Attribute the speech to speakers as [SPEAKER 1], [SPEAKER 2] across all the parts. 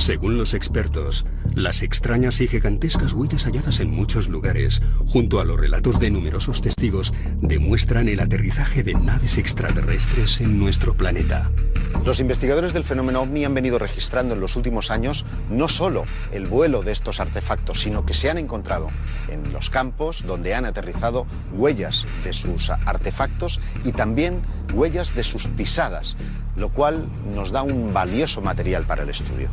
[SPEAKER 1] Según los expertos, las extrañas y gigantescas huellas halladas en muchos lugares, junto a los relatos de numerosos testigos, demuestran el aterrizaje de naves extraterrestres en nuestro planeta.
[SPEAKER 2] Los investigadores del fenómeno OVNI han venido registrando en los últimos años no solo el vuelo de estos artefactos, sino que se han encontrado en los campos donde han aterrizado huellas de sus artefactos y también huellas de sus pisadas, lo cual nos da un valioso material para el estudio.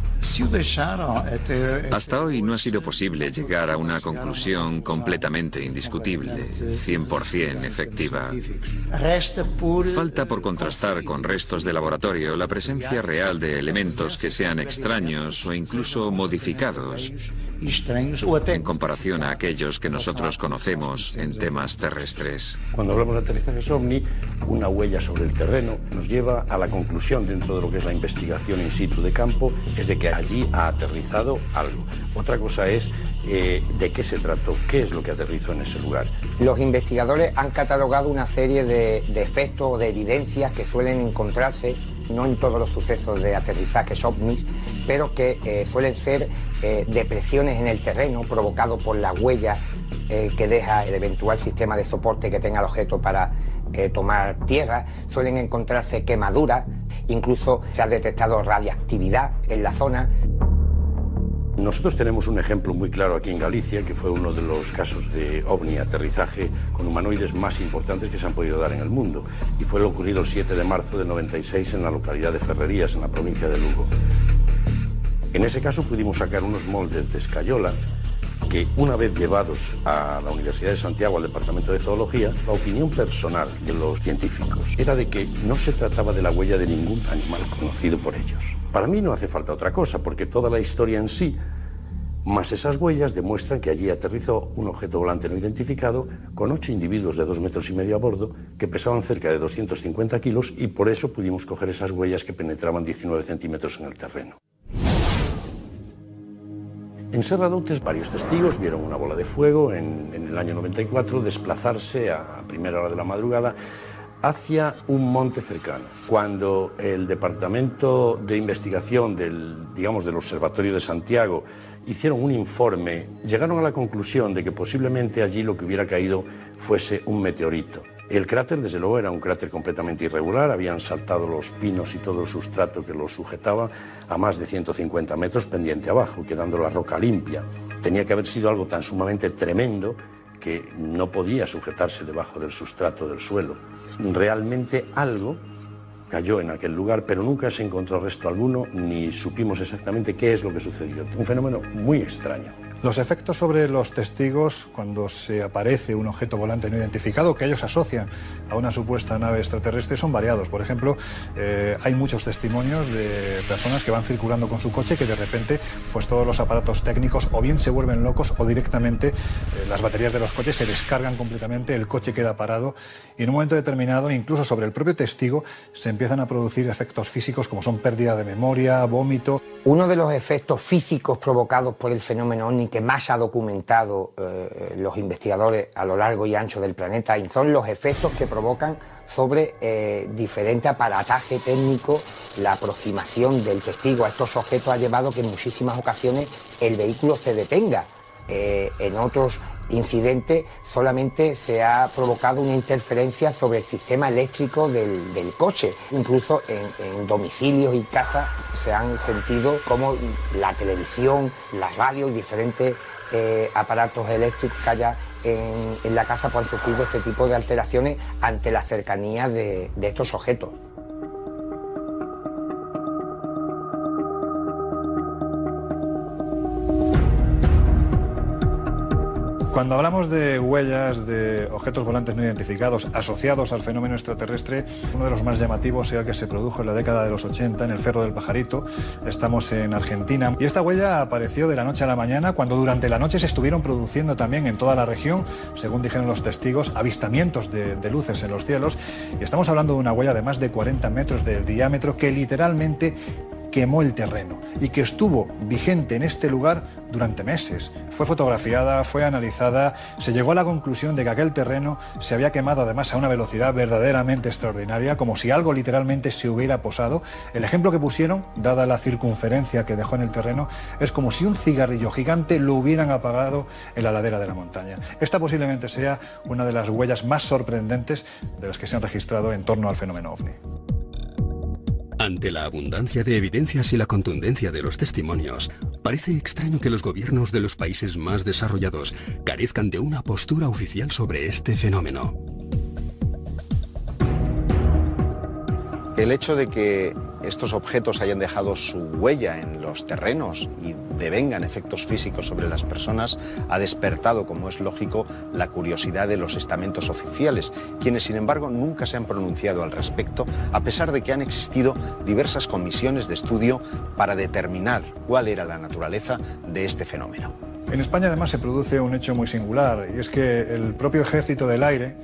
[SPEAKER 3] Hasta hoy no ha sido posible llegar a una conclusión completamente indiscutible, 100% efectiva. Falta por contrastar con restos de laboratorio la presencia real de elementos que sean extraños o incluso modificados en comparación a aquellos que nosotros conocemos en temas terrestres.
[SPEAKER 4] Cuando hablamos de aterrizajes OVNI, una huella sobre el terreno nos lleva a la conclusión, dentro de lo que es la investigación in situ de campo, es de que allí ha aterrizado algo. Otra cosa es de qué se trató, qué es lo que aterrizó en ese lugar.
[SPEAKER 5] Los investigadores han catalogado una serie de efectos o de evidencias que suelen encontrarse, no en todos los sucesos de aterrizajes OVNIs, pero que suelen ser depresiones en el terreno provocadas por la huella que deja el eventual sistema de soporte que tenga el objeto para tomar tierra. Suelen encontrarse quemaduras, incluso se ha detectado radiactividad en la zona.
[SPEAKER 4] Nosotros tenemos un ejemplo muy claro aquí en Galicia, que fue uno de los casos de OVNI aterrizaje con humanoides más importantes que se han podido dar en el mundo, y fue lo ocurrido el 7 de marzo del 96 en la localidad de Ferrerías, en la provincia de Lugo. En ese caso pudimos sacar unos moldes de escayola que, una vez llevados a la Universidad de Santiago, al Departamento de Zoología, la opinión personal de los científicos era de que no se trataba de la huella de ningún animal conocido por ellos. Para mí no hace falta otra cosa, porque toda la historia en sí, más esas huellas, demuestran que allí aterrizó un objeto volante no identificado con 8 individuos de 2,5 metros a bordo que pesaban cerca de 250 kilos, y por eso pudimos coger esas huellas que penetraban 19 centímetros en el terreno. En Serradoutes, varios testigos vieron una bola de fuego en el año 94 desplazarse a primera hora de la madrugada hacia un monte cercano. Cuando el Departamento de Investigación del Observatorio de Santiago hicieron un informe, llegaron a la conclusión de que posiblemente allí lo que hubiera caído fuese un meteorito. El cráter, desde luego, era un cráter completamente irregular, habían saltado los pinos y todo el sustrato que lo sujetaba a más de 150 metros pendiente abajo, quedando la roca limpia. Tenía que haber sido algo tan sumamente tremendo que no podía sujetarse debajo del sustrato del suelo. Realmente algo cayó en aquel lugar, pero nunca se encontró resto alguno, ni supimos exactamente qué es lo que sucedió. Un fenómeno muy extraño.
[SPEAKER 6] Los efectos sobre los testigos cuando se aparece un objeto volante no identificado que ellos asocian a una supuesta nave extraterrestre son variados. Por ejemplo, hay muchos testimonios de personas que van circulando con su coche que de repente pues todos los aparatos técnicos o bien se vuelven locos o directamente las baterías de los coches se descargan completamente, el coche queda parado y en un momento determinado, incluso sobre el propio testigo, se empiezan a producir efectos físicos como son pérdida de memoria, vómito.
[SPEAKER 5] Uno de los efectos físicos provocados por el fenómeno OVNI que más ha documentado los investigadores a lo largo y ancho del planeta son los efectos que provocan sobre diferente aparataje técnico. La aproximación del testigo a estos objetos ha llevado que en muchísimas ocasiones el vehículo se detenga. En otros incidentes solamente se ha provocado una interferencia sobre el sistema eléctrico del coche. Incluso en domicilios y casas se han sentido como la televisión, la radio y diferentes aparatos eléctricos que haya en la casa pues han sufrido este tipo de alteraciones ante la cercanía de estos objetos.
[SPEAKER 6] Cuando hablamos de huellas de objetos volantes no identificados asociados al fenómeno extraterrestre, uno de los más llamativos era el que se produjo en la década de los 80 en el Cerro del Pajarito. Estamos en Argentina y esta huella apareció de la noche a la mañana cuando durante la noche se estuvieron produciendo también en toda la región, según dijeron los testigos, avistamientos de luces en los cielos. Y estamos hablando de una huella de más de 40 metros de diámetro que literalmente quemó el terreno y que estuvo vigente en este lugar durante meses. Fue fotografiada, fue analizada, se llegó a la conclusión de que aquel terreno se había quemado además a una velocidad verdaderamente extraordinaria, como si algo literalmente se hubiera posado. El ejemplo que pusieron, dada la circunferencia que dejó en el terreno, es como si un cigarrillo gigante lo hubieran apagado en la ladera de la montaña. Esta posiblemente sea una de las huellas más sorprendentes de las que se han registrado en torno al fenómeno OVNI.
[SPEAKER 1] Ante la abundancia de evidencias y la contundencia de los testimonios, parece extraño que los gobiernos de los países más desarrollados carezcan de una postura oficial sobre este fenómeno.
[SPEAKER 2] El hecho de que estos objetos hayan dejado su huella en los terrenos y devengan efectos físicos sobre las personas ha despertado, como es lógico, la curiosidad de los estamentos oficiales, quienes sin embargo nunca se han pronunciado al respecto, a pesar de que han existido diversas comisiones de estudio para determinar cuál era la naturaleza de este fenómeno.
[SPEAKER 6] En España además se produce un hecho muy singular, y es que el propio Ejército del Aire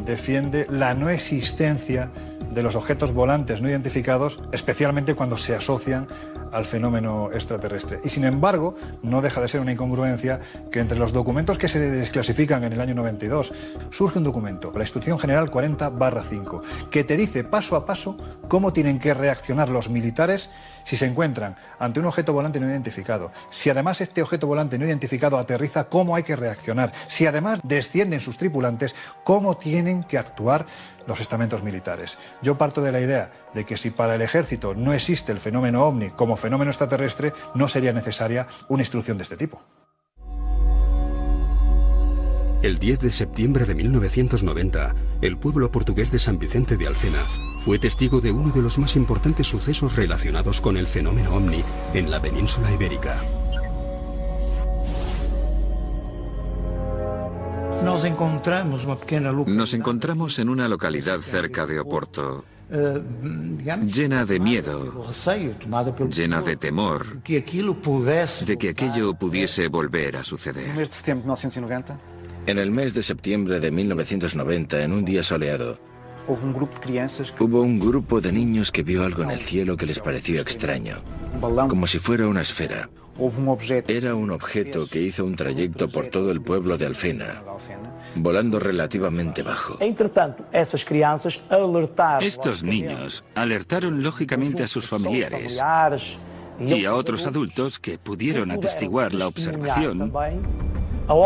[SPEAKER 6] defiende la no existencia de los objetos volantes no identificados, especialmente cuando se asocian al fenómeno extraterrestre. Y sin embargo, no deja de ser una incongruencia que entre los documentos que se desclasifican en el año 92 surge un documento, la Instrucción General 40/5, que te dice paso a paso cómo tienen que reaccionar los militares si se encuentran ante un objeto volante no identificado. Si además este objeto volante no identificado aterriza, cómo hay que reaccionar. Si además descienden sus tripulantes, cómo tienen que actuar los estamentos militares. Yo parto de la idea de que si para el ejército no existe el fenómeno OVNI como fenómeno extraterrestre, no sería necesaria una instrucción de este tipo.
[SPEAKER 1] El 10 de septiembre de 1990, el pueblo portugués de San Vicente de Alfena fue testigo de uno de los más importantes sucesos relacionados con el fenómeno OVNI en la península ibérica.
[SPEAKER 3] Nos encontramos en una localidad cerca de Oporto, llena de miedo, llena de temor de que aquello pudiese volver a suceder.
[SPEAKER 7] En el mes de septiembre de 1990, en un día soleado, hubo un grupo de niños que vio algo en el cielo que les pareció extraño, como si fuera una esfera. Era un objeto que hizo un trayecto por todo el pueblo de Alfena, volando relativamente bajo.
[SPEAKER 8] Estos niños alertaron lógicamente a sus familiares y a otros adultos que pudieron atestiguar la observación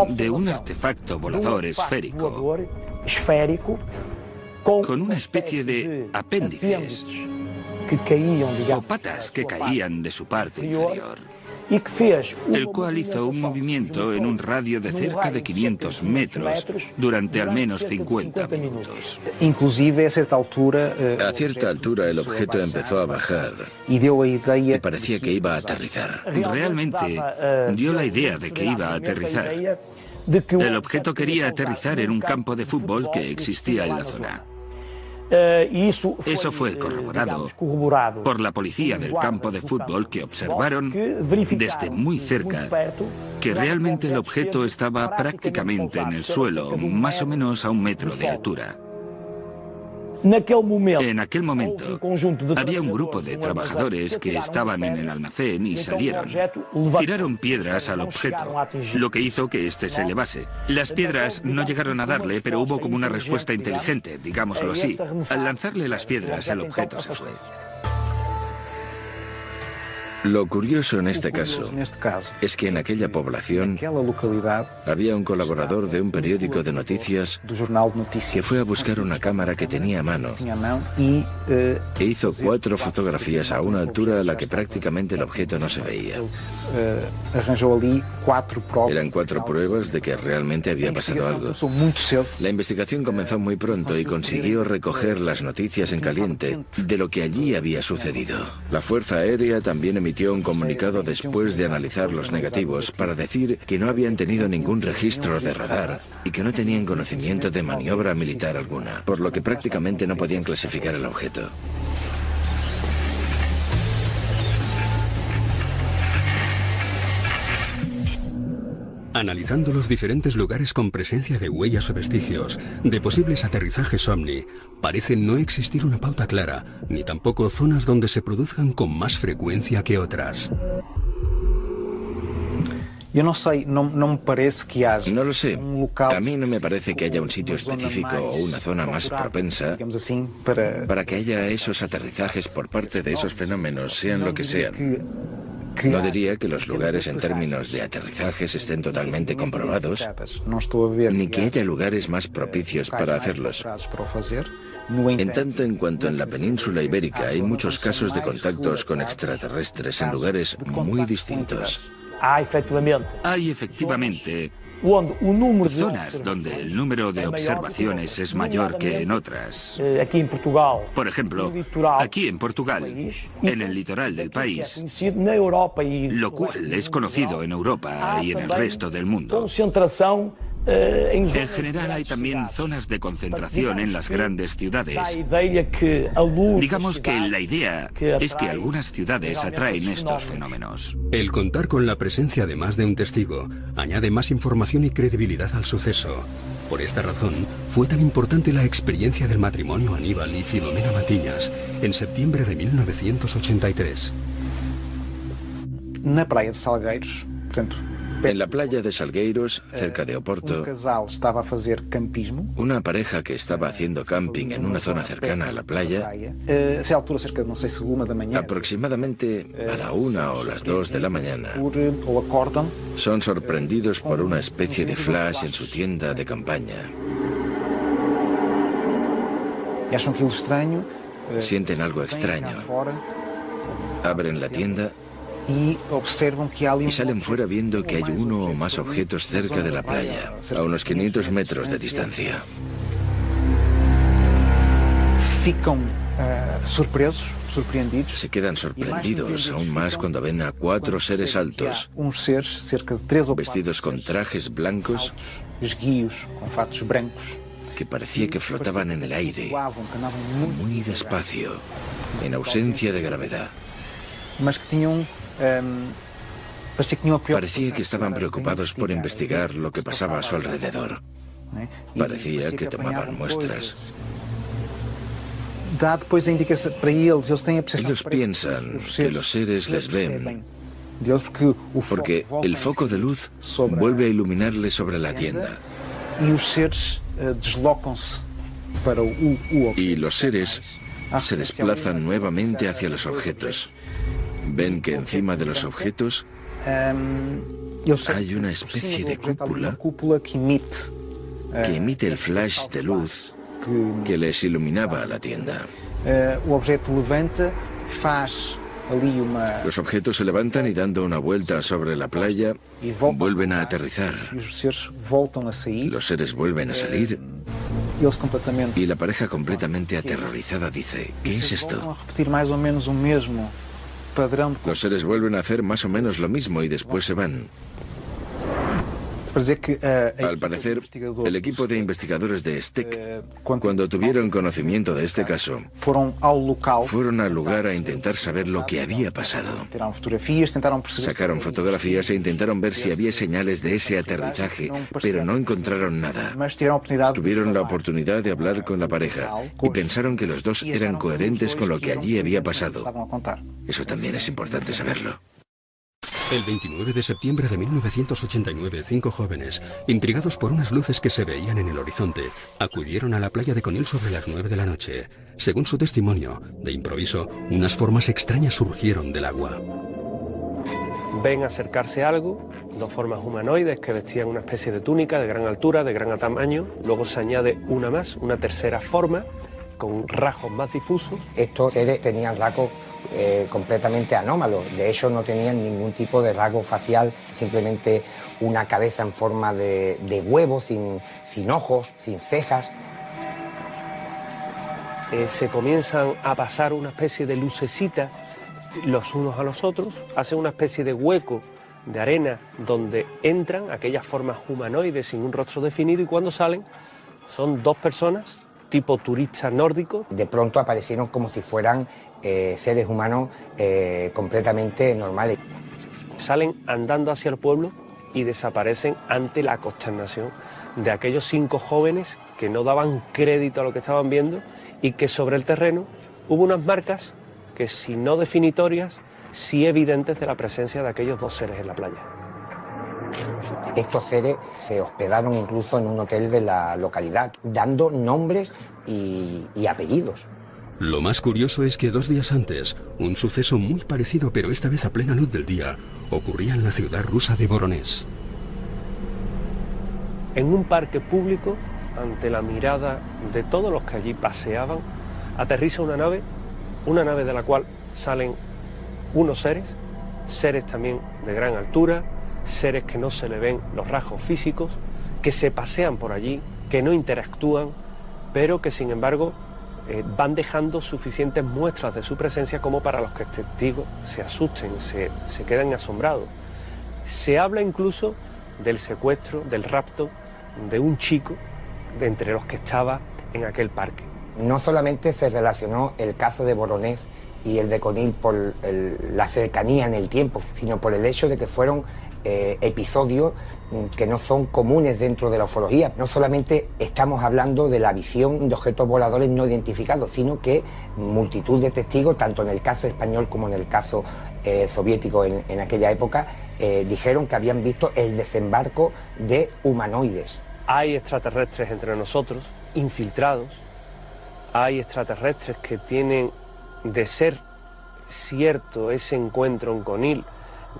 [SPEAKER 8] de un artefacto volador esférico con una especie de apéndices o patas que caían de su parte inferior, el cual hizo un movimiento en un radio de cerca de 500 metros durante al menos 50 minutos.
[SPEAKER 7] A cierta altura el objeto empezó a bajar y parecía que iba a aterrizar.
[SPEAKER 8] Realmente dio la idea de que iba a aterrizar. El objeto quería aterrizar en un campo de fútbol que existía en la zona. Eso fue corroborado por la policía del campo de fútbol, que observaron desde muy cerca que realmente el objeto estaba prácticamente en el suelo, más o menos a 1 metro de altura. En aquel momento había un grupo de trabajadores que estaban en el almacén y salieron. Tiraron piedras al objeto, lo que hizo que éste se elevase. Las piedras no llegaron a darle, pero hubo como una respuesta inteligente, digámoslo así. Al lanzarle las piedras, el objeto se fue.
[SPEAKER 7] Lo curioso en este caso es que en aquella población había un colaborador de un periódico de noticias que fue a buscar una cámara que tenía a mano e hizo 4 fotografías a una altura a la que prácticamente el objeto no se veía. Eran 4 pruebas de que realmente había pasado algo. La investigación comenzó muy pronto y consiguió recoger las noticias en caliente de lo que allí había sucedido. La Fuerza Aérea también emitió un comunicado después de analizar los negativos para decir que no habían tenido ningún registro de radar y que no tenían conocimiento de maniobra militar alguna, por lo que prácticamente no podían clasificar el objeto.
[SPEAKER 1] Analizando los diferentes lugares con presencia de huellas o vestigios de posibles aterrizajes ovni, parece no existir una pauta clara, ni tampoco zonas donde se produzcan con más frecuencia que otras.
[SPEAKER 7] No lo sé. A mí no me parece que haya un sitio específico o una zona más propensa para que haya esos aterrizajes por parte de esos fenómenos, sean lo que sean. No diría que los lugares en términos de aterrizajes estén totalmente comprobados, ni que haya lugares más propicios para hacerlos. En tanto en cuanto en la península ibérica hay muchos casos de contactos con extraterrestres en lugares muy distintos.
[SPEAKER 8] Hay efectivamente zonas donde el número de observaciones es mayor que en otras. Por ejemplo, aquí en Portugal, en el litoral del país, lo cual es conocido en Europa y en el resto del mundo. En general hay también zonas de concentración en las grandes ciudades. Digamos que la idea es que algunas ciudades atraen estos fenómenos.
[SPEAKER 1] El contar con la presencia de más de un testigo añade más información y credibilidad al suceso. Por esta razón, fue tan importante la experiencia del matrimonio Aníbal y Filomena Matiñas en septiembre de 1983.
[SPEAKER 7] En la playa de Salgueiros, cerca de Oporto, una pareja que estaba haciendo camping en una zona cercana a la playa, aproximadamente a la 1 o las 2 de la mañana, son sorprendidos por una especie de flash en su tienda de campaña. Sienten algo extraño. Abren la tienda y salen fuera viendo que hay uno o más objetos cerca de la playa, a unos 500 metros de distancia. Se quedan sorprendidos aún más cuando ven a 4 seres altos, vestidos con trajes blancos, que parecía que flotaban en el aire, muy despacio, en ausencia de gravedad. Parecía que estaban preocupados por investigar lo que pasaba a su alrededor. Parecía que tomaban muestras. Ellos piensan que los seres les ven porque el foco de luz vuelve a iluminarles sobre la tienda. Y los seres se desplazan nuevamente hacia los objetos. Ven que encima de los objetos hay una especie de cúpula que emite el flash de luz que les iluminaba la tienda. Los objetos se levantan y dando una vuelta sobre la playa, vuelven a aterrizar. Los seres vuelven a salir y la pareja completamente aterrorizada dice: ¿qué es esto? Los seres vuelven a hacer más o menos lo mismo y después se van. Al parecer, el equipo de investigadores de STEC, cuando tuvieron conocimiento de este caso, fueron al lugar a intentar saber lo que había pasado. Sacaron fotografías e intentaron ver si había señales de ese aterrizaje, pero no encontraron nada. Tuvieron la oportunidad de hablar con la pareja y pensaron que los dos eran coherentes con lo que allí había pasado. Eso también es importante saberlo.
[SPEAKER 1] El 29 de septiembre de 1989, 5 jóvenes, intrigados por unas luces que se veían en el horizonte, acudieron a la playa de Conil sobre las 9 de la noche. Según su testimonio, de improviso, unas formas extrañas surgieron del agua.
[SPEAKER 9] Ven acercarse algo, 2 formas humanoides que vestían una especie de túnica de gran altura, de gran tamaño. Luego se añade una más, una tercera forma, con rasgos más difusos.
[SPEAKER 5] Estos seres tenían rasgos completamente anómalos. De hecho, no tenían ningún tipo de rasgo facial, simplemente una cabeza en forma de huevo, sin ojos, sin cejas.
[SPEAKER 9] Se comienzan a pasar una especie de lucecita los unos a los otros, hacen una especie de hueco de arena donde entran aquellas formas humanoides sin un rostro definido, y cuando salen son 2 personas tipo turistas nórdicos.
[SPEAKER 5] De pronto aparecieron como si fueran seres humanos completamente normales.
[SPEAKER 9] Salen andando hacia el pueblo y desaparecen ante la consternación de aquellos 5 jóvenes que no daban crédito a lo que estaban viendo y que sobre el terreno hubo unas marcas que, si no definitorias, sí evidentes de la presencia de aquellos 2 seres en la playa.
[SPEAKER 5] Estos seres se hospedaron incluso en un hotel de la localidad, dando nombres y apellidos.
[SPEAKER 1] Lo más curioso es que 2 días antes, un suceso muy parecido, pero esta vez a plena luz del día, ocurría en la ciudad rusa de Voronezh.
[SPEAKER 9] En un parque público, ante la mirada de todos los que allí paseaban, aterriza una nave de la cual salen unos seres también de gran altura, seres que no se le ven los rasgos físicos, que se pasean por allí, que no interactúan, pero que sin embargo van dejando suficientes muestras de su presencia como para los que testigos se asusten, se queden asombrados. Se habla incluso del secuestro, del rapto de un chico de entre los que estaba en aquel parque.
[SPEAKER 5] No solamente se relacionó el caso de Voronezh y el de Conil por la cercanía en el tiempo, sino por el hecho de que fueron episodios que no son comunes dentro de la ufología. No solamente estamos hablando de la visión de objetos voladores no identificados, sino que multitud de testigos, tanto en el caso español como en el caso soviético en aquella época, dijeron que habían visto el desembarco de humanoides.
[SPEAKER 9] Hay extraterrestres entre nosotros, infiltrados. Hay extraterrestres que tienen, de ser cierto ese encuentro en Conil,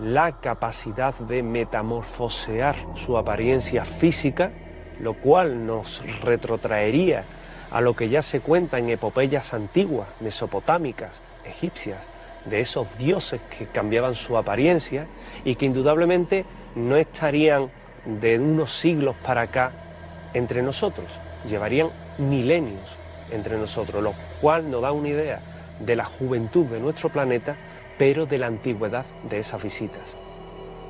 [SPEAKER 9] la capacidad de metamorfosear su apariencia física, lo cual nos retrotraería a lo que ya se cuenta en epopeyas antiguas, mesopotámicas, egipcias, de esos dioses que cambiaban su apariencia y que indudablemente no estarían de unos siglos para acá entre nosotros, llevarían milenios entre nosotros, lo cual nos da una idea de la juventud de nuestro planeta, pero de la antigüedad de esas visitas.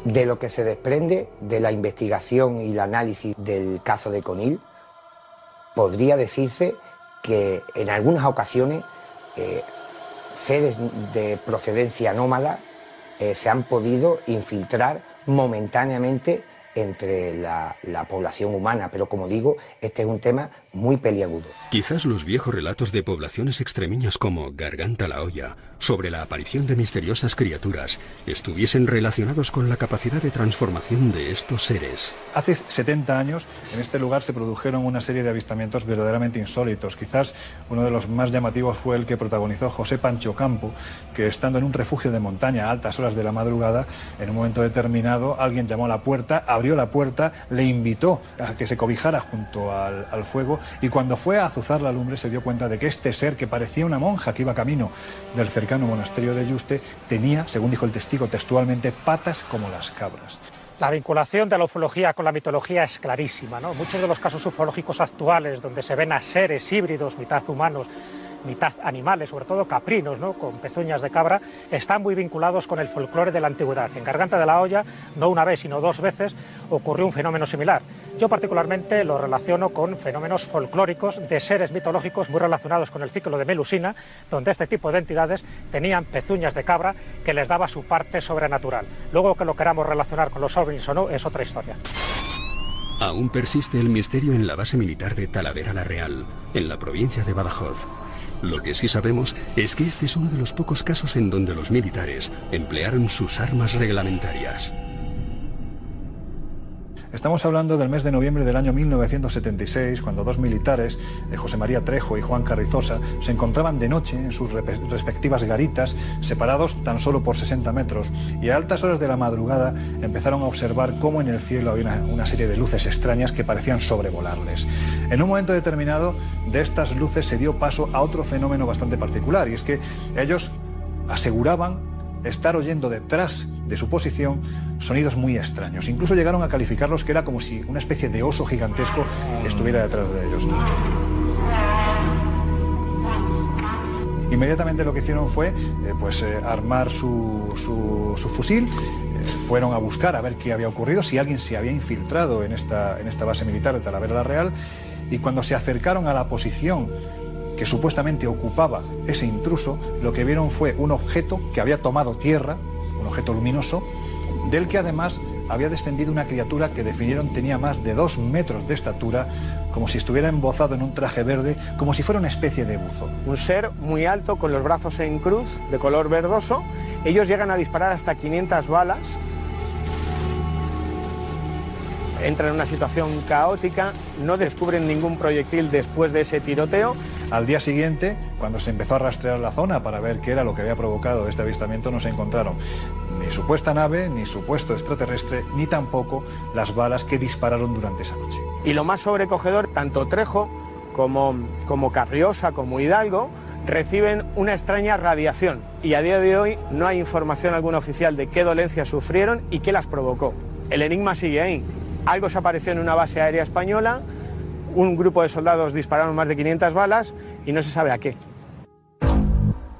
[SPEAKER 5] De lo que se desprende de la investigación y el análisis del caso de Conil, podría decirse que en algunas ocasiones seres de procedencia anómala se han podido infiltrar momentáneamente entre la población humana, pero como digo, este es un tema muy peliagudo.
[SPEAKER 1] Quizás los viejos relatos de poblaciones extremeñas como Garganta la Olla, sobre la aparición de misteriosas criaturas, estuviesen relacionados con la capacidad de transformación de estos seres.
[SPEAKER 6] Hace 70 años, en este lugar se produjeron una serie de avistamientos verdaderamente insólitos. Quizás uno de los más llamativos fue el que protagonizó José Pancho Campo, que estando en un refugio de montaña a altas horas de la madrugada, en un momento determinado, alguien llamó a la puerta, abrió la puerta, le invitó a que se cobijara junto al fuego, y cuando fue a azuzar la lumbre se dio cuenta de que este ser, que parecía una monja que iba camino del cercano monasterio de Yuste, tenía, según dijo el testigo textualmente, patas como las cabras.
[SPEAKER 10] La vinculación de la ufología con la mitología es clarísima, ¿no? Muchos de los casos ufológicos actuales, donde se ven a seres híbridos, mitad humanos, mitad animales, sobre todo caprinos, ¿no?, con pezuñas de cabra, están muy vinculados con el folclore de la antigüedad. En Garganta de la Olla, no una vez, sino 2 veces, ocurrió un fenómeno similar. Yo particularmente lo relaciono con fenómenos folclóricos de seres mitológicos muy relacionados con el ciclo de Melusina, donde este tipo de entidades tenían pezuñas de cabra que les daba su parte sobrenatural. Luego, que lo queramos relacionar con los ovnis o no, es otra historia.
[SPEAKER 1] Aún persiste el misterio en la base militar de Talavera la Real, en la provincia de Badajoz. Lo que sí sabemos es que este es uno de los pocos casos en donde los militares emplearon sus armas reglamentarias.
[SPEAKER 6] Estamos hablando del mes de noviembre del año 1976, cuando 2 militares, José María Trejo y Juan Carrizosa, se encontraban de noche en sus respectivas garitas, separados tan solo por 60 metros, y a altas horas de la madrugada empezaron a observar cómo en el cielo había una serie de luces extrañas que parecían sobrevolarles. En un momento determinado, de estas luces se dio paso a otro fenómeno bastante particular, y es que ellos aseguraban estar oyendo detrás de su posición sonidos muy extraños. Incluso llegaron a calificarlos que era como si una especie de oso gigantesco estuviera detrás de ellos. Inmediatamente lo que hicieron fue armar su fusil. Fueron a buscar a ver qué había ocurrido, si alguien se había infiltrado en esta base militar de Talavera la Real, y cuando se acercaron a la posición que supuestamente ocupaba ese intruso, lo que vieron fue un objeto que había tomado tierra, un objeto luminoso, del que además había descendido una criatura que definieron tenía más de 2 metros de estatura, como si estuviera embozado en un traje verde, como si fuera una especie de buzo.
[SPEAKER 9] Un ser muy alto, con los brazos en cruz, de color verdoso. Ellos llegan a disparar hasta 500 balas. Entran en una situación caótica, no descubren ningún proyectil después de ese tiroteo.
[SPEAKER 6] Al día siguiente, cuando se empezó a rastrear la zona para ver qué era lo que había provocado este avistamiento, no se encontraron ni supuesta nave, ni supuesto extraterrestre, ni tampoco las balas que dispararon durante esa noche.
[SPEAKER 9] Y lo más sobrecogedor, tanto Trejo como Carriosa, como Hidalgo, reciben una extraña radiación. Y a día de hoy no hay información alguna oficial de qué dolencias sufrieron y qué las provocó. El enigma sigue ahí. Algo se apareció en una base aérea española, un grupo de soldados dispararon más de 500 balas y no se sabe a qué.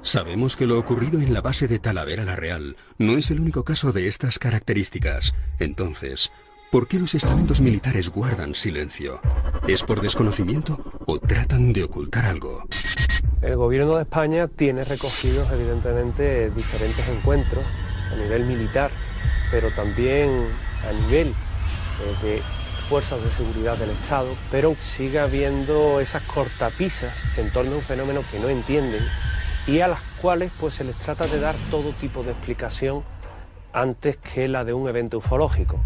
[SPEAKER 1] Sabemos que lo ocurrido en la base de Talavera la Real no es el único caso de estas características. Entonces, ¿por qué los estamentos militares guardan silencio? ¿Es por desconocimiento o tratan de ocultar algo?
[SPEAKER 9] El gobierno de España tiene recogidos evidentemente diferentes encuentros a nivel militar, pero también a nivel de fuerzas de seguridad del Estado, pero sigue habiendo esas cortapisas en torno a un fenómeno que no entienden y a las cuales pues se les trata de dar todo tipo de explicación antes que la de un evento ufológico.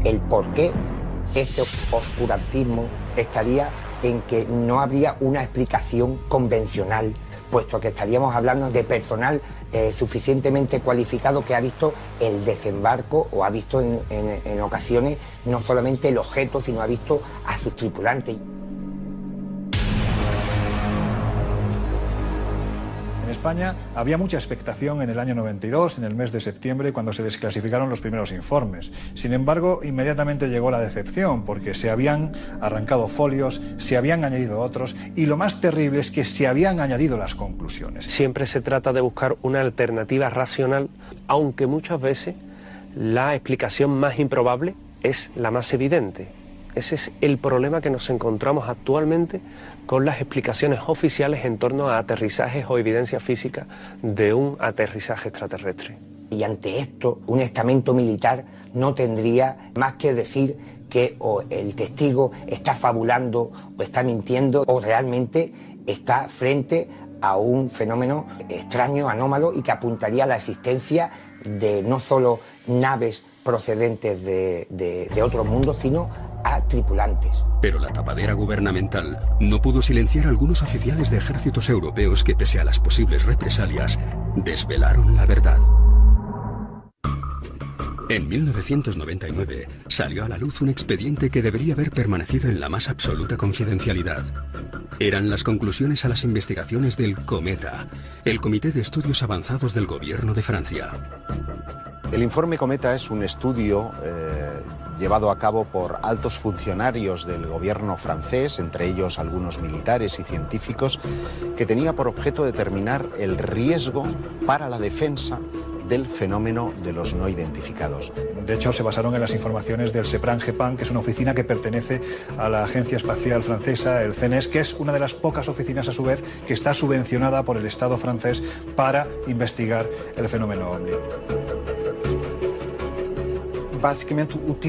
[SPEAKER 5] El por qué este oscurantismo estaría en que no habría una explicación convencional, puesto que estaríamos hablando de personal suficientemente cualificado que ha visto el desembarco o ha visto en ocasiones no solamente el objeto, sino ha visto a sus tripulantes.
[SPEAKER 6] En España había mucha expectación en el año 92, en el mes de septiembre, cuando se desclasificaron los primeros informes. Sin embargo, inmediatamente llegó la decepción, porque se habían arrancado folios, se habían añadido otros, y lo más terrible es que se habían añadido las conclusiones.
[SPEAKER 9] Siempre se trata de buscar una alternativa racional, aunque muchas veces la explicación más improbable es la más evidente. Ese es el problema que nos encontramos actualmente con las explicaciones oficiales en torno a aterrizajes o evidencia física de un aterrizaje extraterrestre.
[SPEAKER 5] Y ante esto, un estamento militar no tendría más que decir que o el testigo está fabulando o está mintiendo o realmente está frente a un fenómeno extraño, anómalo y que apuntaría a la existencia de no solo naves procedentes de otros mundos, sino a tripulantes.
[SPEAKER 1] Pero la tapadera gubernamental no pudo silenciar a algunos oficiales de ejércitos europeos que, pese a las posibles represalias, desvelaron la verdad. En 1999 salió a la luz un expediente que debería haber permanecido en la más absoluta confidencialidad. Eran las conclusiones a las investigaciones del Cometa, el Comité de Estudios Avanzados del Gobierno de Francia.
[SPEAKER 2] El informe Cometa es un estudio llevado a cabo por altos funcionarios del gobierno francés, entre ellos algunos militares y científicos, que tenía por objeto determinar el riesgo para la defensa del fenómeno de los no identificados.
[SPEAKER 6] De hecho, se basaron en las informaciones del CEPRAN-GEPAN, que es una oficina que pertenece a la Agencia Espacial Francesa, el CNES, que es una de las pocas oficinas, a su vez, que está subvencionada por el Estado francés para investigar el fenómeno OVNI.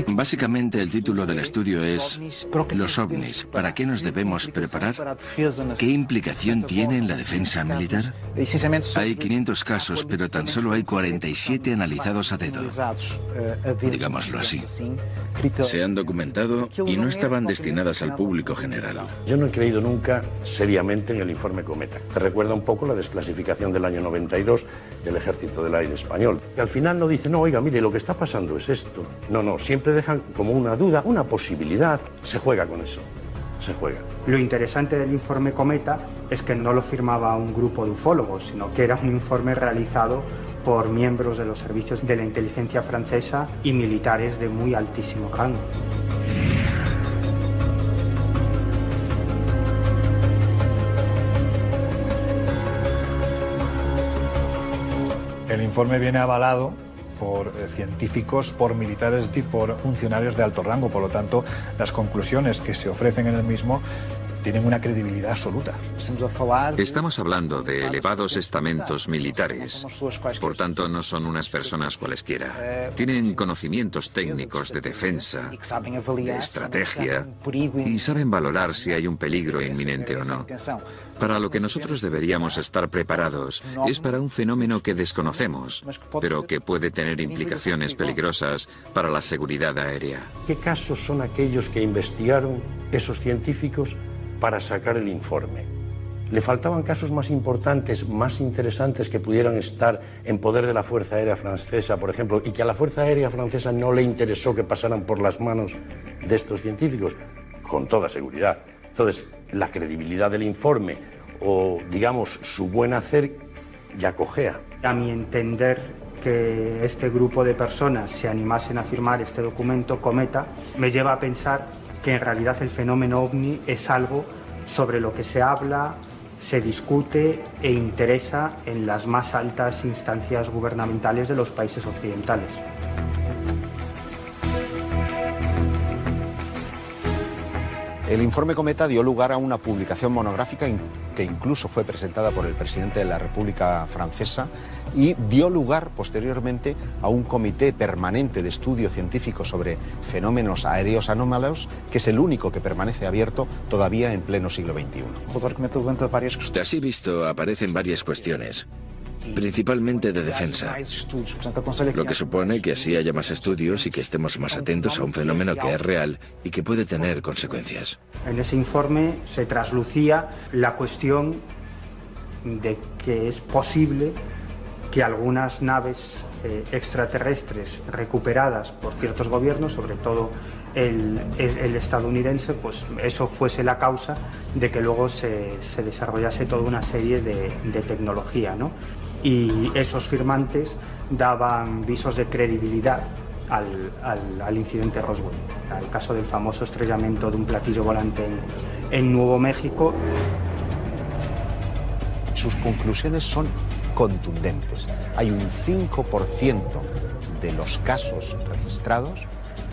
[SPEAKER 7] Básicamente el título del estudio es Los ovnis, ¿para qué nos debemos preparar? ¿Qué implicación tiene en la defensa militar? Hay 500 casos, pero tan solo hay 47 analizados a dedo, digámoslo así. Se han documentado y no estaban destinadas al público general.
[SPEAKER 4] Yo no he creído nunca seriamente en el informe Cometa. Te recuerda un poco la desclasificación del año 92 del Ejército del Aire Español. Que al final no dicen, no, oiga, mire, lo que está pasando es esto. No, siempre dejan como una duda, una posibilidad. Se juega con eso, se juega.
[SPEAKER 11] Lo interesante del informe Cometa es que no lo firmaba un grupo de ufólogos, sino que era un informe realizado por miembros de los servicios de la inteligencia francesa y militares de muy altísimo rango.
[SPEAKER 6] El informe viene avalado por científicos, por militares y por funcionarios de alto rango. Por lo tanto, las conclusiones que se ofrecen en el mismo tienen una credibilidad absoluta.
[SPEAKER 3] Estamos hablando de elevados estamentos militares. Por tanto, no son unas personas cualesquiera. Tienen conocimientos técnicos de defensa, de estrategia, y saben valorar si hay un peligro inminente o no. Para lo que nosotros deberíamos estar preparados es para un fenómeno que desconocemos, pero que puede tener implicaciones peligrosas para la seguridad aérea.
[SPEAKER 4] ¿Qué casos son aquellos que investigaron esos científicos para sacar el informe? ¿Le faltaban casos más importantes, más interesantes que pudieran estar en poder de la Fuerza Aérea Francesa, por ejemplo, y que a la Fuerza Aérea Francesa no le interesó que pasaran por las manos de estos científicos? Con toda seguridad. Entonces, la credibilidad del informe o, digamos, su buen hacer ya cojea.
[SPEAKER 11] A mi entender, que este grupo de personas se animasen a firmar este documento, Cometa, me lleva a pensar que en realidad el fenómeno OVNI es algo sobre lo que se habla, se discute e interesa en las más altas instancias gubernamentales de los países occidentales.
[SPEAKER 2] El informe Cometa dio lugar a una publicación monográfica que incluso fue presentada por el presidente de la República Francesa y dio lugar posteriormente a un comité permanente de estudio científico sobre fenómenos aéreos anómalos, que es el único que permanece abierto todavía en pleno siglo XXI.
[SPEAKER 7] Así visto, aparecen varias cuestiones, principalmente de defensa, lo que supone que así haya más estudios y que estemos más atentos a un fenómeno que es real y que puede tener consecuencias.
[SPEAKER 11] En ese informe se traslucía la cuestión de que es posible que algunas naves extraterrestres recuperadas por ciertos gobiernos, sobre todo el estadounidense, pues eso fuese la causa de que luego se desarrollase toda una serie de tecnología, ¿no? Y esos firmantes daban visos de credibilidad al incidente Roswell, al caso del famoso estrellamiento de un platillo volante en Nuevo México.
[SPEAKER 2] Sus conclusiones son contundentes. Hay un 5% de los casos registrados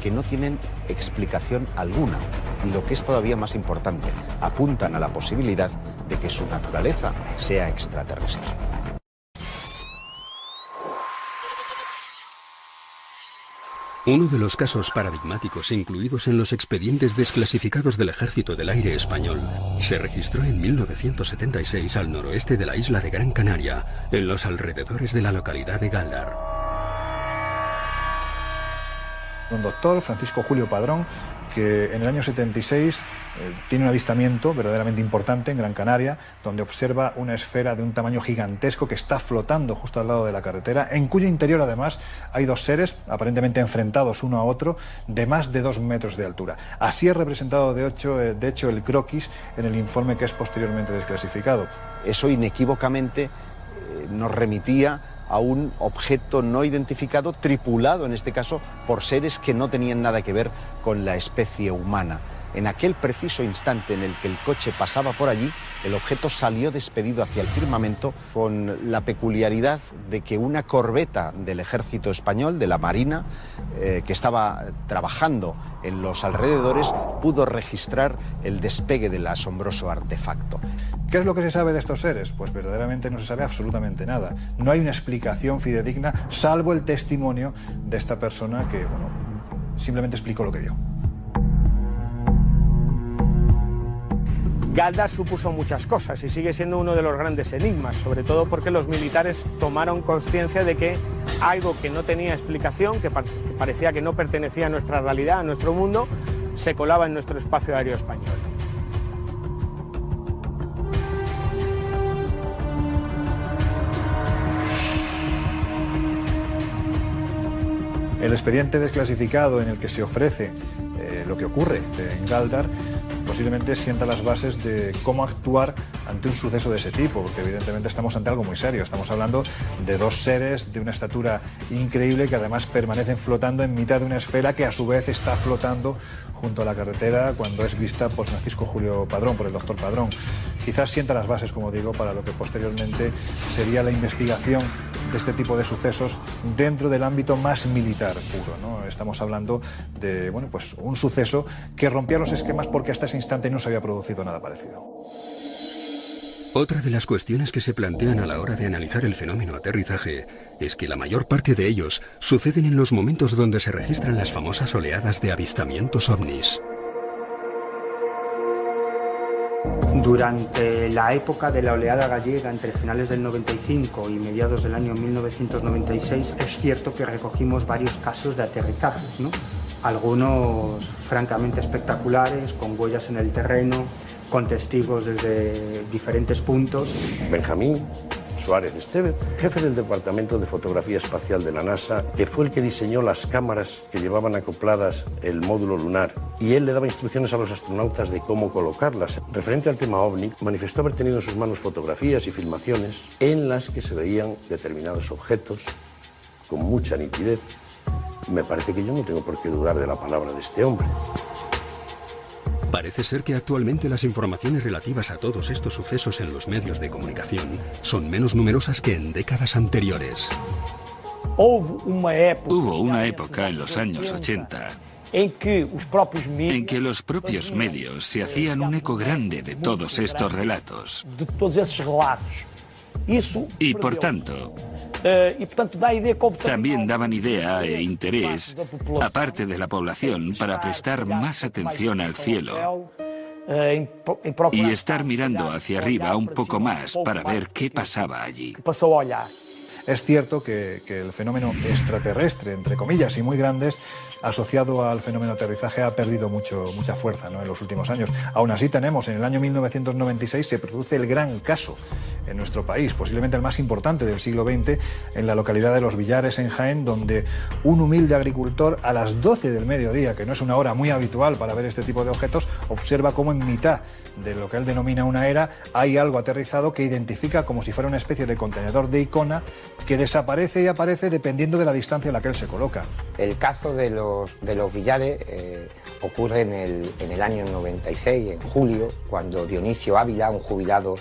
[SPEAKER 2] que no tienen explicación alguna y, lo que es todavía más importante, apuntan a la posibilidad de que su naturaleza sea extraterrestre.
[SPEAKER 1] Uno de los casos paradigmáticos incluidos en los expedientes desclasificados del Ejército del Aire español se registró en 1976 al noroeste de la isla de Gran Canaria, en los alrededores de la localidad de Galdar.
[SPEAKER 6] Un doctor, Francisco Julio Padrón, que en el año 76 tiene un avistamiento verdaderamente importante en Gran Canaria, donde observa una esfera de un tamaño gigantesco que está flotando justo al lado de la carretera, en cuyo interior además hay dos seres aparentemente enfrentados uno a otro de más de 2 metros de altura. Así es representado de hecho el croquis en el informe que es posteriormente desclasificado.
[SPEAKER 2] Eso inequívocamente nos remitía a un objeto no identificado, tripulado en este caso por seres que no tenían nada que ver con la especie humana. En aquel preciso instante en el que el coche pasaba por allí, el objeto salió despedido hacia el firmamento, con la peculiaridad de que una corbeta del Ejército Español, de la Marina, que estaba trabajando en los alrededores, pudo registrar el despegue del asombroso artefacto.
[SPEAKER 6] ¿Qué es lo que se sabe de estos seres? Pues verdaderamente no se sabe absolutamente nada. No hay una explicación fidedigna, salvo el testimonio de esta persona que, bueno, simplemente explicó lo que vio.
[SPEAKER 9] Galdar supuso muchas cosas y sigue siendo uno de los grandes enigmas, sobre todo porque los militares tomaron conciencia de que algo que no tenía explicación, que parecía que no pertenecía a nuestra realidad, a nuestro mundo, se colaba en nuestro espacio aéreo español.
[SPEAKER 6] El expediente desclasificado en el que se ofrece lo que ocurre en Galdar posiblemente sienta las bases de cómo actuar ante un suceso de ese tipo, porque evidentemente estamos ante algo muy serio. Estamos hablando de dos seres de una estatura increíble que además permanecen flotando en mitad de una esfera que a su vez está flotando junto a la carretera cuando es vista por Francisco Julio Padrón, por el doctor Padrón. quizás sienta las bases, como digo, para lo que posteriormente sería la investigación de este tipo de sucesos dentro del ámbito más militar puro, ¿no? Estamos hablando de, bueno, pues un suceso que rompía los esquemas porque hasta ese instante no se había producido nada parecido.
[SPEAKER 1] Otra de las cuestiones que se plantean a la hora de analizar el fenómeno aterrizaje es que la mayor parte de ellos suceden en los momentos donde se registran las famosas oleadas de avistamientos ovnis.
[SPEAKER 11] Durante la época de la oleada gallega, entre finales del 95 y mediados del año 1996, es cierto que recogimos varios casos de aterrizajes, ¿no? Algunos francamente espectaculares, con huellas en el terreno, con testigos desde diferentes puntos.
[SPEAKER 4] Benjamín Suárez Estevez, jefe del Departamento de Fotografía Espacial de la NASA, que fue el que diseñó las cámaras que llevaban acopladas el módulo lunar, y él le daba instrucciones a los astronautas de cómo colocarlas. Referente al tema OVNI, manifestó haber tenido en sus manos fotografías y filmaciones en las que se veían determinados objetos con mucha nitidez. Me parece que yo no tengo por qué dudar de la palabra de este hombre.
[SPEAKER 1] Parece ser que actualmente las informaciones relativas a todos estos sucesos en los medios de comunicación son menos numerosas que en décadas anteriores.
[SPEAKER 8] Hubo una época en los años 80 en que los propios medios se hacían un eco grande de todos estos relatos. Y por tanto, también daban idea e interés a parte de la población para prestar más atención al cielo y estar mirando hacia arriba un poco más para ver qué pasaba allí.
[SPEAKER 6] Es cierto que el fenómeno extraterrestre, entre comillas, y muy grandes, asociado al fenómeno aterrizaje, ha perdido mucha fuerza, ¿no?, en los últimos años. Aún así tenemos, en el año 1996 se produce el gran caso en nuestro país, posiblemente el más importante del siglo XX, en la localidad de Los Villares, en Jaén, donde un humilde agricultor a las 12 del mediodía, que no es una hora muy habitual para ver este tipo de objetos, observa cómo en mitad de lo que él denomina una era hay algo aterrizado que identifica como si fuera una especie de contenedor de Icona que desaparece y aparece dependiendo de la distancia en la que él se coloca.
[SPEAKER 5] El caso de los Villares ocurre en el año 96, en julio, cuando Dionisio Ávila, un jubilado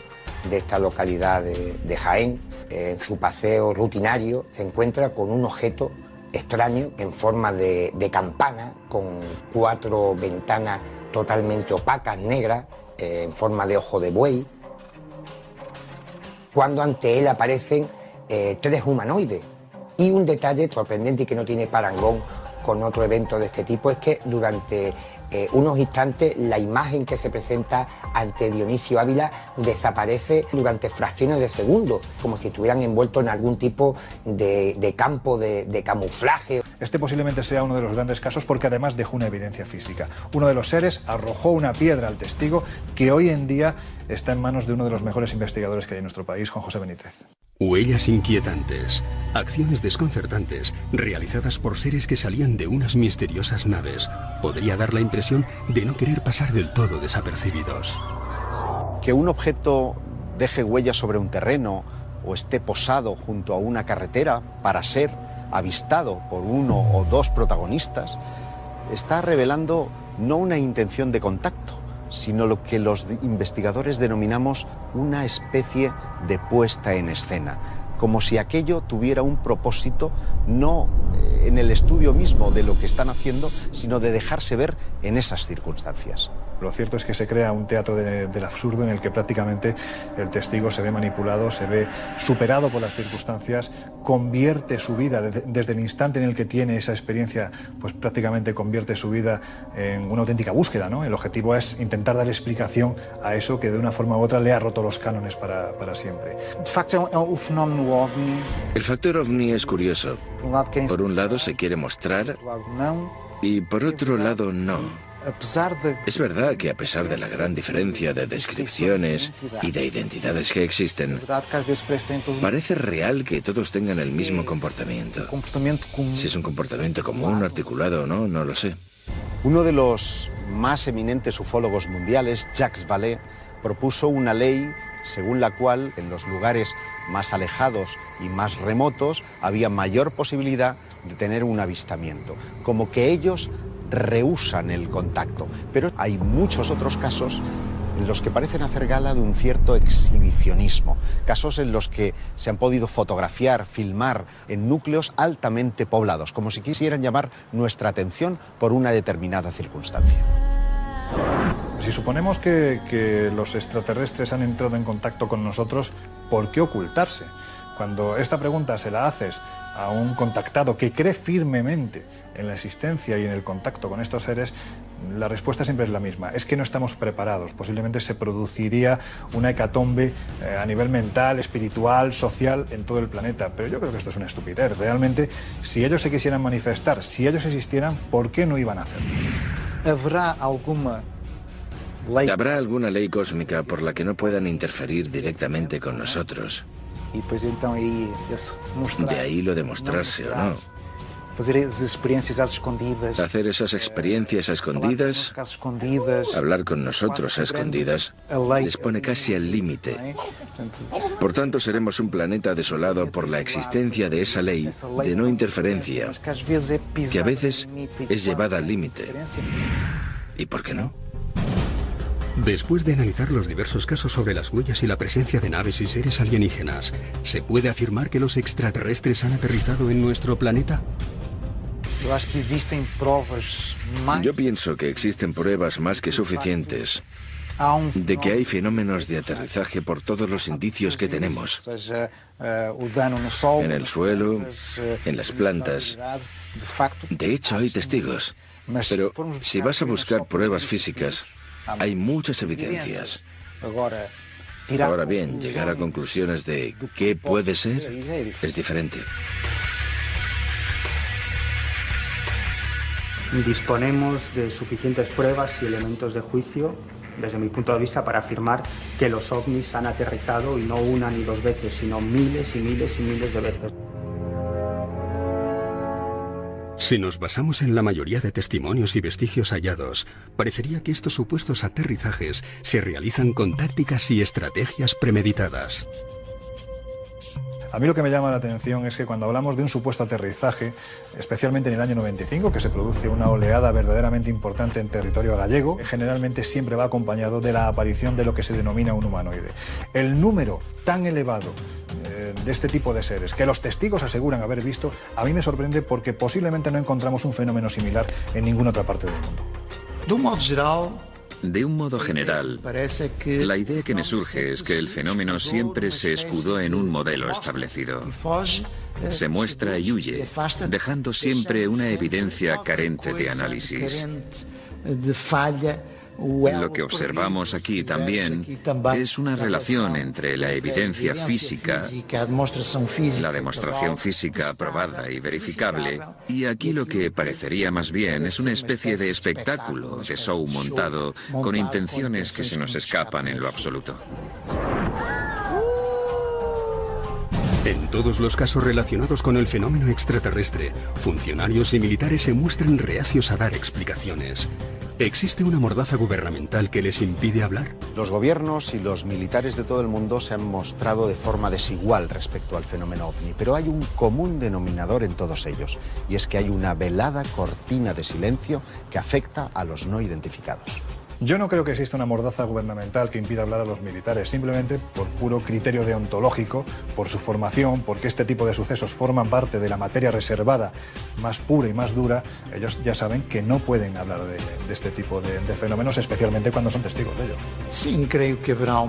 [SPEAKER 5] de esta localidad de Jaén, en su paseo rutinario, se encuentra con un objeto extraño en forma de campana, con 4 ventanas totalmente opacas, negras, en forma de ojo de buey, cuando ante él aparecen 3 humanoides. Y un detalle sorprendente y que no tiene parangón con otro evento de este tipo es que durante unos instantes la imagen que se presenta ante Dionisio Ávila desaparece durante fracciones de segundo, como si estuvieran envueltos en algún tipo de campo de camuflaje.
[SPEAKER 6] Este posiblemente sea uno de los grandes casos porque además dejó una evidencia física. Uno de los seres arrojó una piedra al testigo que hoy en día está en manos de uno de los mejores investigadores que hay en nuestro país, Juan José Benítez.
[SPEAKER 1] Huellas inquietantes, acciones desconcertantes, realizadas por seres que salían de unas misteriosas naves, podría dar la impresión de no querer pasar del todo desapercibidos.
[SPEAKER 2] Que un objeto deje huellas sobre un terreno o esté posado junto a una carretera para ser avistado por 1 o 2 protagonistas, está revelando no una intención de contacto, sino lo que los investigadores denominamos una especie de puesta en escena, como si aquello tuviera un propósito no en el estudio mismo de lo que están haciendo, sino de dejarse ver en esas circunstancias.
[SPEAKER 6] Lo cierto es que se crea un teatro del absurdo en el que prácticamente el testigo se ve manipulado, se ve superado por las circunstancias, convierte su vida desde el instante en el que tiene esa experiencia, pues prácticamente convierte su vida en una auténtica búsqueda, ¿no? El objetivo es intentar dar explicación a eso que de una forma u otra le ha roto los cánones para siempre.
[SPEAKER 7] El factor OVNI es curioso. Por un lado se quiere mostrar y por otro lado no. Es verdad que a pesar de la gran diferencia de descripciones y de identidades que existen, parece real que todos tengan el mismo comportamiento. Si es un comportamiento común, articulado o no, no lo sé.
[SPEAKER 2] Uno de los más eminentes ufólogos mundiales, Jacques Vallée, propuso una ley según la cual en los lugares más alejados y más remotos había mayor posibilidad de tener un avistamiento, como que ellos rehúsan el contacto. Pero hay muchos otros casos en los que parecen hacer gala de un cierto exhibicionismo, casos en los que se han podido fotografiar, filmar en núcleos altamente poblados, como si quisieran llamar nuestra atención por una determinada circunstancia.
[SPEAKER 6] Si suponemos que los extraterrestres han entrado en contacto con nosotros, ¿por qué ocultarse? Cuando esta pregunta se la haces a un contactado que cree firmemente en la existencia y en el contacto con estos seres, la respuesta siempre es la misma: es que no estamos preparados. Posiblemente se produciría una hecatombe a nivel mental, espiritual, social en todo el planeta. Pero yo creo que esto es una estupidez. Realmente, si ellos se quisieran manifestar, si ellos existieran, ¿por qué no iban a hacerlo?
[SPEAKER 7] ¿Habrá alguna ley cósmica por la que no puedan interferir directamente con nosotros? De ahí lo de mostrarse o no. Hacer esas experiencias a escondidas, hablar con nosotros a escondidas, les pone casi al límite. Por tanto, seremos un planeta desolado por la existencia de esa ley de no interferencia, que a veces es llevada al límite. ¿Y por qué no?
[SPEAKER 1] Después de analizar los diversos casos sobre las huellas y la presencia de naves y seres alienígenas, ¿se puede afirmar que los extraterrestres han aterrizado en nuestro planeta?
[SPEAKER 7] Yo pienso que existen pruebas más que suficientes de que hay fenómenos de aterrizaje por todos los indicios que tenemos. En el suelo, en las plantas. De hecho, hay testigos. Pero si vas a buscar pruebas físicas, hay muchas evidencias. Ahora bien, llegar a conclusiones de qué puede ser es diferente.
[SPEAKER 11] Disponemos de suficientes pruebas y elementos de juicio, desde mi punto de vista, para afirmar que los ovnis han aterrizado, y no una ni dos veces, sino miles y miles y miles de veces.
[SPEAKER 1] Si nos basamos en la mayoría de testimonios y vestigios hallados, parecería que estos supuestos aterrizajes se realizan con tácticas y estrategias premeditadas.
[SPEAKER 6] A mí lo que me llama la atención es que cuando hablamos de un supuesto aterrizaje, especialmente en el año 95, que se produce una oleada verdaderamente importante en territorio gallego, generalmente siempre va acompañado de la aparición de lo que se denomina un humanoide. El número tan elevado de este tipo de seres que los testigos aseguran haber visto, a mí me sorprende porque posiblemente no encontramos un fenómeno similar en ninguna otra parte del mundo.
[SPEAKER 3] De un modo general, la idea que me surge es que el fenómeno siempre se escudó en un modelo establecido. Se muestra y huye, dejando siempre una evidencia carente de análisis. Lo que observamos aquí también es una relación entre la evidencia física, la demostración física probada y verificable, y aquí lo que parecería más bien es una especie de espectáculo, de show montado, con intenciones que se nos escapan en lo absoluto.
[SPEAKER 1] En todos los casos relacionados con el fenómeno extraterrestre, funcionarios y militares se muestran reacios a dar explicaciones. ¿Existe una mordaza gubernamental que les impide hablar?
[SPEAKER 2] Los gobiernos y los militares de todo el mundo se han mostrado de forma desigual respecto al fenómeno ovni, pero hay un común denominador en todos ellos, y es que hay una velada cortina de silencio que afecta a los no identificados.
[SPEAKER 6] Yo no creo que exista una mordaza gubernamental que impida hablar a los militares, simplemente por puro criterio deontológico, por su formación, porque este tipo de sucesos forman parte de la materia reservada más pura y más dura. Ellos ya saben que no pueden hablar de este tipo de fenómenos, especialmente cuando son testigos de ello.
[SPEAKER 3] Sí, creo que habrá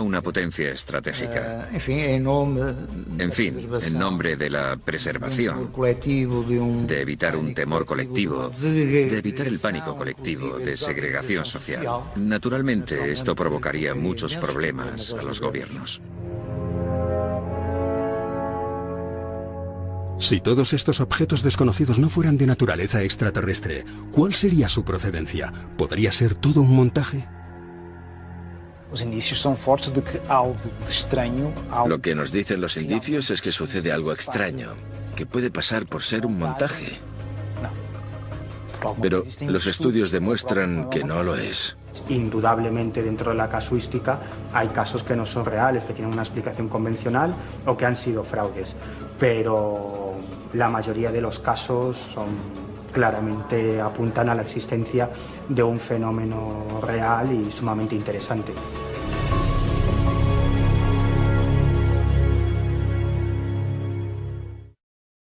[SPEAKER 3] una potencia estratégica. En fin, en nombre de la preservación, de evitar un temor colectivo, de evitar el pánico colectivo, de segregación social. Naturalmente, esto provocaría muchos problemas a los gobiernos.
[SPEAKER 1] Si todos estos objetos desconocidos no fueran de naturaleza extraterrestre, ¿cuál sería su procedencia? ¿Podría ser todo un montaje?
[SPEAKER 7] Lo que nos dicen los indicios es que sucede algo extraño, que puede pasar por ser un montaje. Pero los estudios demuestran que no lo es.
[SPEAKER 11] Indudablemente, dentro de la casuística hay casos que no son reales, que tienen una explicación convencional o que han sido fraudes, pero la mayoría de los casos son claramente apuntan a la existencia de un fenómeno real y sumamente interesante.